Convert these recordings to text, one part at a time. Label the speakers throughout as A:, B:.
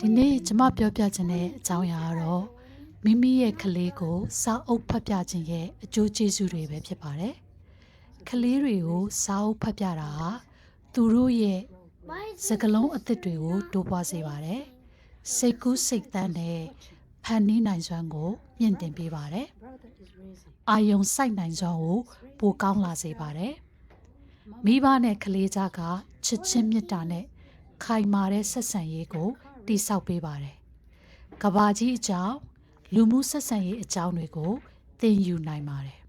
A: ဒီနေ့ကျမပြောပြခြင်းတဲ့အကြောင်းအရာကတော့မိမိရဲ့ကလေးကိုစာအုပ်ဖတ်ပြခြင်းရဲ့အကျိုးကျေးဇူးတွေပဲဖြစ်ပါတယ်။ကလေးတွေကိုစာအုပ်ဖတ်ပြတာဟာသူတို့ရဲ့စကားလုံးအသစ်တွေကိုတိုးပွားစေပါတယ်။စိတ်ကူးစိတ်သန်းနဲ့ဖန်တီးနိုင်စွမ်းကိုမြင့်တင်ပေးပါတယ်။အာယုံစိုက်နိုင်စွမ်းကိုပိုကောင်းလာစေပါတယ်။မိဘနဲ့ကလေးကြားကချစ်ချင်းမေတ္တာနဲ့ခိုင်မာတဲ့ဆက်ဆံရေးကိုတည်ဆောက်ပေးပါတယ်။ကဘာကြီးအကြောင်းလူမှုဆက်ဆံရေးအကြောင်းတွေကိုသင်ယူနိုင်ပါတယ်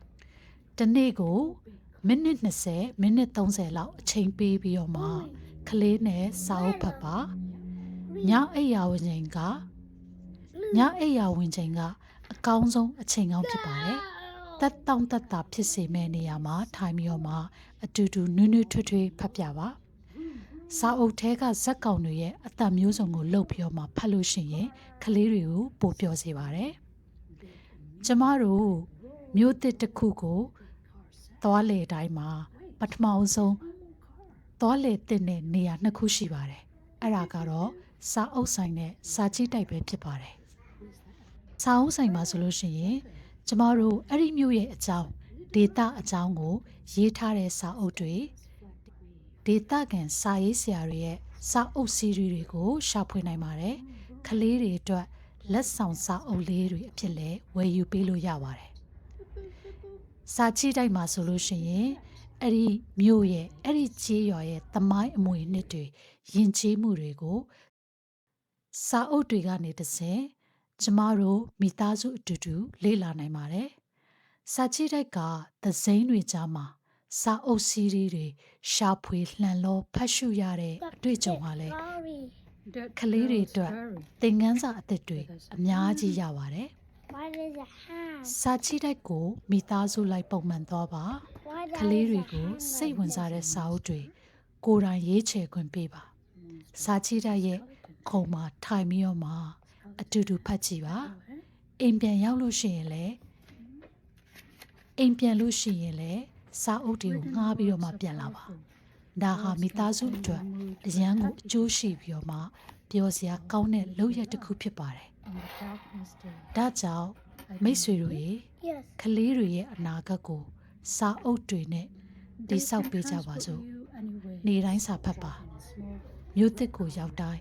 A: ။တစ်နေ့ကိုမိနစ်20မိနစ်30လောက်အချိန်ပေးပြီးတော့မှကလေးနဲ့စာအုပ်ဖတ်ပါ။ညအိပ်ရာဝင်ချိန်ကအကောင်းဆုံးအချိန်ကောင်းဖြစ်ပါတယ်။တက်တောင့်တက်တာဖြစ်စေမယ့်နေရာမှာထိုင်ပြီးတော့မှအတူတူနွေ့နွေ့ထွေးထွေးဖတ်ပြပါ။စာအုပ်ထဲကဇက်ကောင်တွေရဲ့အတန်မျိုးစုံကိုလှုပ်ပြီးတော့မှဖတ်လို့ရှိရင်ကလေးတွေကိုပိုပျော်စေပါတယ်။ကျမတို့မျိုးသစ်တစ်ခုကိုသွားလေတိုင်းမှာပထမဆုံးသွားလေတဲ့နေရာနှစ်ခုရှိပါတယ်။အဲ့ဒါကတော့စာအုပ်ဆိုင်နဲ့စာကြည့်တိုက်ပဲဖြစ်ပါတယ်။စာအုပ်ဆိုင်မှာဆိုလို့ရှိရင်ကျမတို့အဲ့ဒီမျိုးရဲ့အကြောင်းဒေတာအကြောင်းကိုရေးထားတဲ့စာအုပ်တွေဒေတာကန်စာရေးဆရာတွေရဲ့စာအုပ်စီးရီးတွေကိုရှာဖွေနိုင်ပါတယ်။ကလေးတွေအတွက်လက်ဆောင်စာအုပ်လေးတွေအဖြစ်လဲဝယ်ယူပေးလို့ရပါတယ်။စာကြည့်တိုက်မှာဆိုလို့ရှိရင်အဲ့ဒီမြို့ရဲ့အဲ့ဒီကြေးရွာရဲ့သမိုင်းအမွေနှစ်တွေယဉ်ကျေးမှုတွေကိုစာအုပ်တွေကနေတဆင့်ကျမတို့မိသားစုအတူတူလေ့လာနိုင်ပါတယ်။စာကြည့်တိုက်ကသဇိမ်းတွေကြားမှာစာအုပ်စီးရီးတွေရှာဖွေလှန်လောဖတ်ရှုရတဲ့အတွေ့အကြုံကလည်းကလေးတွေအတွက်သင်ခန်းစာအသစ်တွေအများကြီးရပါတယ်။စာကြည့်တိုက်ကိုမိသားစုလိုက်ပုံမှန်သွားပါကလေးတွေကိုစိတ်ဝင်စားတဲ့စာအုပ်တွေကိုယ်တိုင်ရေးချယ်ခွင့်ပေးပါစာကြည့်တိုက်ရဲ့ခုံမှာထိုင်ပြီးတော့မှအတူတူဖတ်ကြည့်ပါအိမ်ပြန်ရောက်လို့ရှိရင်လည်းစာအုပ်တွေကိုငှားပြီးတော့မှပြန်လာပါဒါဟာမိသားစုအတွက်အရန်ကိုအကျိုးရှိပြီးတော့မှပျော်စရာကောင်းတဲ့လုပ်ရတစ်ခုဖြစ်ပါတယ်ဒါကြောင့်မိတ်ဆွေတို့ရေကလေးတွေရဲ့အနာဂတ်ကိုစာအုပ်တွေနဲ့တိဆောက်ပေးကြပါစို့နေတိုင်းစာဖတ်ပါမြို့သစ်ကိုရောက်တိုင်း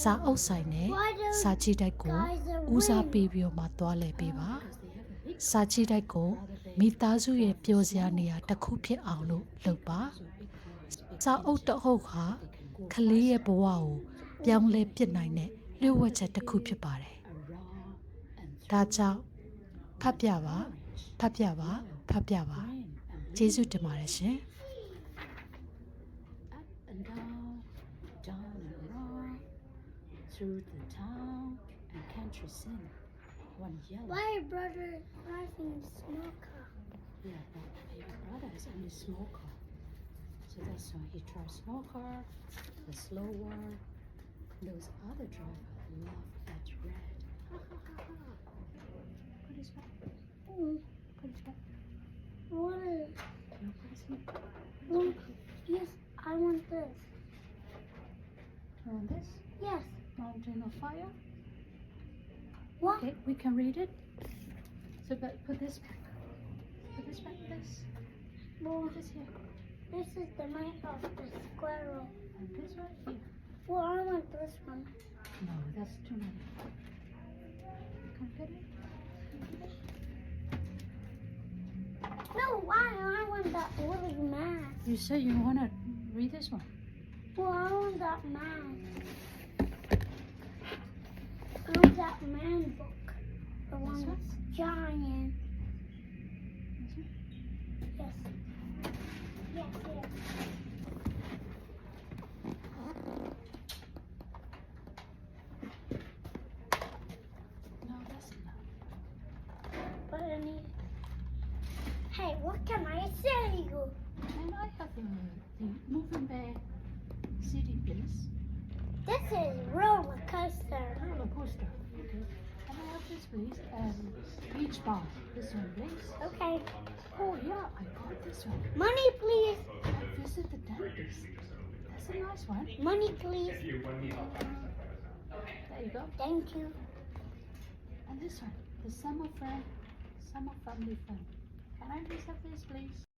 A: စာအုပ်ဆိုင်နဲ့စာကြည့်တိုက်ကိုဦးစားပေးပြီးတော့မှသွားလည်ပေးပါစာကြည့်တိုက်ကိုမိသားစုရဲ့ပျော်စရာနေရာတစ်ခုဖြစ်အောင်လို့လုပ်ပါစာအုပ်တအုပ်ဟာကလေးရဲ့ဘဝကိုပြောင်းလဲပစ်နိုင်တဲ့လျှို့ဝှက်ချက်တစ်ခုဖြစ်ပါတယ်ဒါကြောင့်ဖတ်ပြပါကျေးဇူးတင်ပါတယ်ရှင်
B: Through the town and country scene. One yellow.
C: Why brother driving a small car?
B: Yeah, but your brother is only small car. So that's why he drives small car, the slow one. Those other drivers love that red. Put his back. Put his back.
C: What is?
B: No, put his back.
C: Look, yes, I want this.
B: You want this?
C: Yes.
B: Mountain of Fire.
C: What?
B: Okay, we can read it. So, but put this back. Put this back. This.
C: Well,
B: Put this here.
C: this is the night of the squirrel.
B: And this right here.
C: Well, I want this one.
B: No, that's too many. Can you get it?
C: No, why? I want that little man.
B: You said you want to read this one.
C: Well, I want that man. I want that man book. The one
B: This one?
C: that's giant.
B: This one?
C: Yes. Yes.
B: No, that's enough.
C: But I need. Hey, what can I say?
B: And I have the moving bag city, please.
C: This is roller coaster.
B: Roller coaster. Okay. And I have this, please. And beach bar. This one, please.
C: Okay.
B: Oh, yeah, I got this one.
C: Money, please.
B: I visit the dentist. That's a nice one.
C: Money, please.
B: you go.
C: Thank you.
B: And this one, the summer friend, summer family friend. Can I do some this, please?